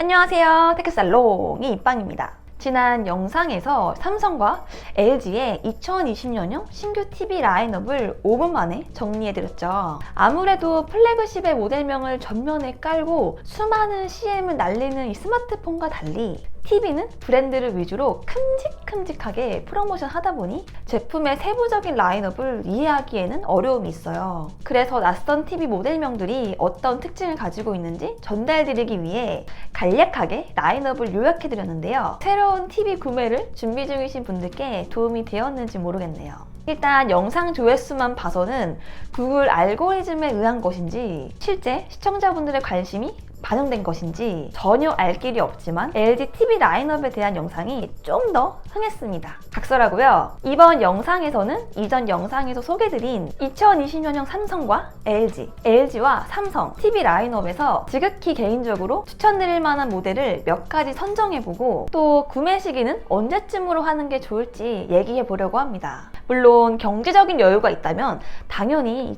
안녕하세요. 테크살롱의 입방입니다. 지난 영상에서 삼성과 LG의 2020년형 신규 TV 라인업을 5분 만에 정리해드렸죠. 아무래도 플래그십의 모델명을 전면에 깔고 수많은 CM을 날리는 이 스마트폰과 달리 TV는 브랜드를 위주로 큼직큼직하게 프로모션 하다 보니 제품의 세부적인 라인업을 이해하기에는 어려움이 있어요. 그래서 낯선 TV 모델명들이 어떤 특징을 가지고 있는지 전달드리기 위해 간략하게 라인업을 요약해드렸는데요. 새로운 TV 구매를 준비 중이신 분들께 도움이 되었는지 모르겠네요. 일단 영상 조회수만 봐서는 구글 알고리즘에 의한 것인지 실제 시청자분들의 관심이 반영된 것인지 전혀 알 길이 없지만 LG TV 라인업에 대한 영상이 좀 더 흥했습니다. 각설하고요. 이번 영상에서는 이전 영상에서 소개드린 2020년형 삼성과 LG와 삼성 TV 라인업에서 지극히 개인적으로 추천드릴 만한 모델을 몇 가지 선정해보고 또 구매 시기는 언제쯤으로 하는 게 좋을지 얘기해 보려고 합니다. 물론 경제적인 여유가 있다면 당연히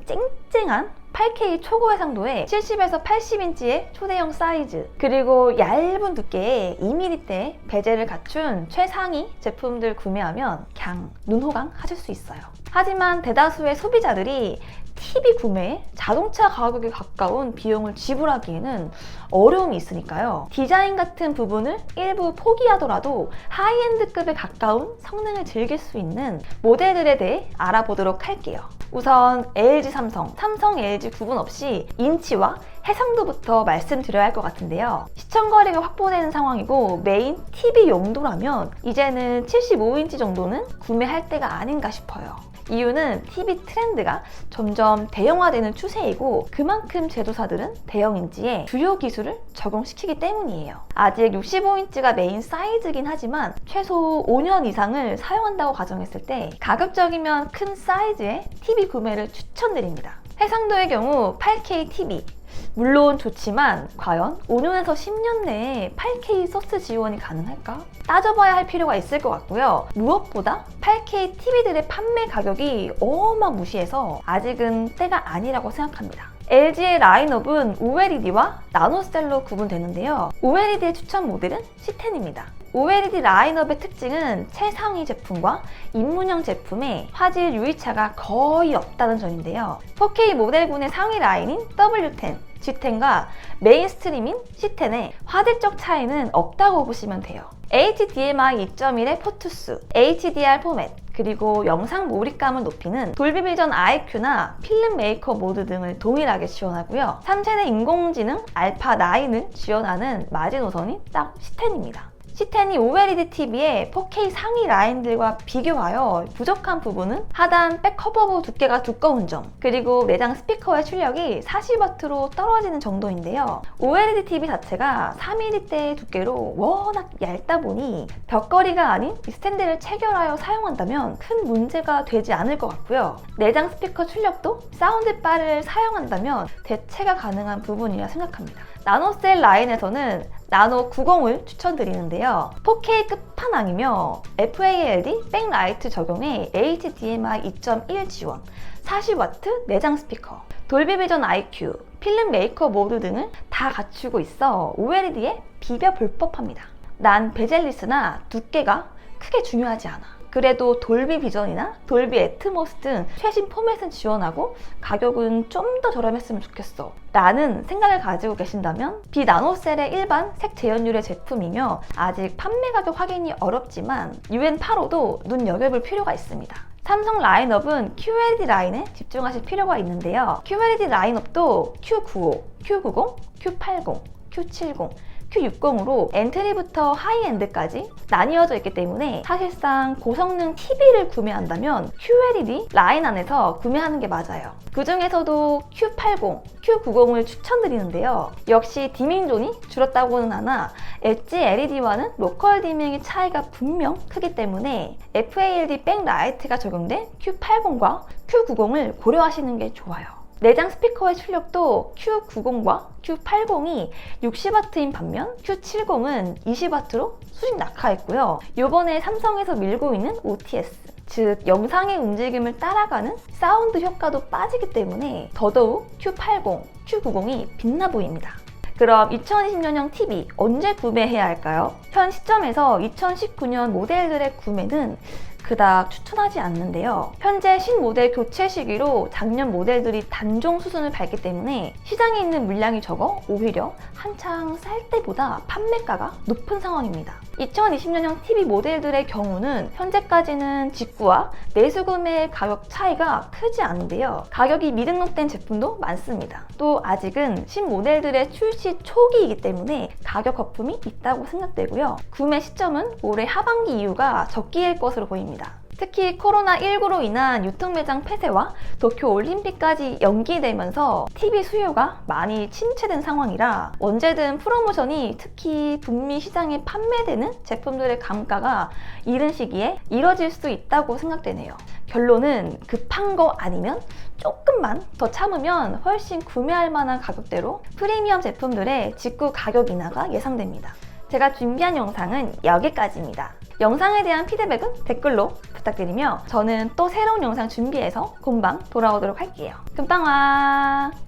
쨍쨍한 8K 초고 해상도에 70에서 80인치의 초대형 사이즈, 그리고 얇은 두께의 2mm대 베젤을 갖춘 최상위 제품들 구매하면 그냥 눈호강 하실 수 있어요. 하지만 대다수의 소비자들이 TV 구매에 자동차 가격에 가까운 비용을 지불하기에는 어려움이 있으니까요. 디자인 같은 부분을 일부 포기하더라도 하이엔드급에 가까운 성능을 즐길 수 있는 모델들에 대해 알아보도록 할게요. 우선 LG 삼성 LG 구분 없이 인치와 해상도부터 말씀드려야 할 것 같은데요. 시청거리가 확보되는 상황이고 메인 TV 용도라면 이제는 75인치 정도는 구매할 때가 아닌가 싶어요. 이유는 TV 트렌드가 점점 대형화되는 추세이고 그만큼 제조사들은 대형인치에 주요 기술을 적용시키기 때문이에요. 아직 65인치가 메인 사이즈긴 하지만 최소 5년 이상을 사용한다고 가정했을 때 가급적이면 큰 사이즈의 TV 구매를 추천드립니다. 해상도의 경우 8K TV 물론 좋지만 과연 5년에서 10년 내에 8K 소스 지원이 가능할까? 따져봐야 할 필요가 있을 것 같고요. 무엇보다 8K TV들의 판매 가격이 어마무시해서 아직은 때가 아니라고 생각합니다. LG의 라인업은 OLED와 나노셀로 구분되는데요. OLED의 추천 모델은 C10입니다. OLED 라인업의 특징은 최상위 제품과 입문형 제품의 화질 유의차가 거의 없다는 점인데요. 4K 모델군의 상위 라인인 W10, G10과 메인스트림인 C10의 화질적 차이는 없다고 보시면 돼요. HDMI 2.1의 포투스, HDR 포맷, 그리고 영상 몰입감을 높이는 돌비 비전 IQ나 필름 메이커 모드 등을 동일하게 지원하고요. 3세대 인공지능 알파 9을 지원하는 마지노선이 딱 C10입니다. C10이 OLED TV의 4K 상위 라인들과 비교하여 부족한 부분은 하단 백 커버부 두께가 두꺼운 점, 그리고 내장 스피커의 출력이 40W로 떨어지는 정도인데요. OLED TV 자체가 4mm대의 두께로 워낙 얇다 보니 벽걸이가 아닌 스탠드를 체결하여 사용한다면 큰 문제가 되지 않을 것 같고요. 내장 스피커 출력도 사운드바를 사용한다면 대체가 가능한 부분이라 생각합니다. 나노셀 라인에서는 나노 90을 추천드리는데요. 4K 끝판왕이며 FALD 백라이트 적용에 HDMI 2.1 지원, 40W 내장 스피커, 돌비 비전 IQ, 필름 메이커 모드 등을 다 갖추고 있어 OLED에 비벼볼 법합니다. 난 베젤리스나 두께가 크게 중요하지 않아. 그래도 돌비 비전이나 돌비 애트모스 등 최신 포맷은 지원하고 가격은 좀 더 저렴했으면 좋겠어 라는 생각을 가지고 계신다면 비나노셀의 일반 색 재현율의 제품이며 아직 판매 가격 확인이 어렵지만 UN85도 눈여겨볼 필요가 있습니다. 삼성 라인업은 QLED 라인에 집중하실 필요가 있는데요. QLED 라인업도 Q95, Q90, Q80, Q70, Q60으로 엔트리부터 하이엔드까지 나뉘어져 있기 때문에 사실상 고성능 TV를 구매한다면 QLED 라인 안에서 구매하는 게 맞아요. 그 중에서도 Q80, Q90을 추천드리는데요. 역시 디밍존이 줄었다고는 하나 엣지 LED와는 로컬 디밍의 차이가 분명 크기 때문에 FALD 백라이트가 적용된 Q80과 Q90을 고려하시는 게 좋아요. 내장 스피커의 출력도 Q90과 Q80이 60W인 반면 Q70은 20W로 수직 낙하했고요. 요번에 삼성에서 밀고 있는 OTS, 즉 영상의 움직임을 따라가는 사운드 효과도 빠지기 때문에 더더욱 Q80, Q90이 빛나 보입니다. 그럼 2020년형 TV 언제 구매해야 할까요? 현 시점에서 2019년 모델들의 구매는 그닥 추천하지 않는데요. 현재 신모델 교체 시기로 작년 모델들이 단종 수순을 밟기 때문에 시장에 있는 물량이 적어 오히려 한창 쌀 때보다 판매가가 높은 상황입니다. 2020년형 TV 모델들의 경우는 현재까지는 직구와 매수 구매의 가격 차이가 크지 않은데요. 가격이 미등록된 제품도 많습니다. 또 아직은 신모델들의 출시 초기이기 때문에 가격 거품이 있다고 생각되고요. 구매 시점은 올해 하반기 이후가 적기일 것으로 보입니다. 특히 코로나19로 인한 유통매장 폐쇄와 도쿄올림픽까지 연기되면서 TV 수요가 많이 침체된 상황이라 언제든 프로모션이 특히 북미 시장에 판매되는 제품들의 감가가 이른 시기에 이뤄질 수 있다고 생각되네요. 결론은 급한 거 아니면 조금만 더 참으면 훨씬 구매할 만한 가격대로 프리미엄 제품들의 직구 가격 인하가 예상됩니다. 제가 준비한 영상은 여기까지입니다. 영상에 대한 피드백은 댓글로 부탁드리며 저는 또 새로운 영상 준비해서 금방 돌아오도록 할게요. 금방와!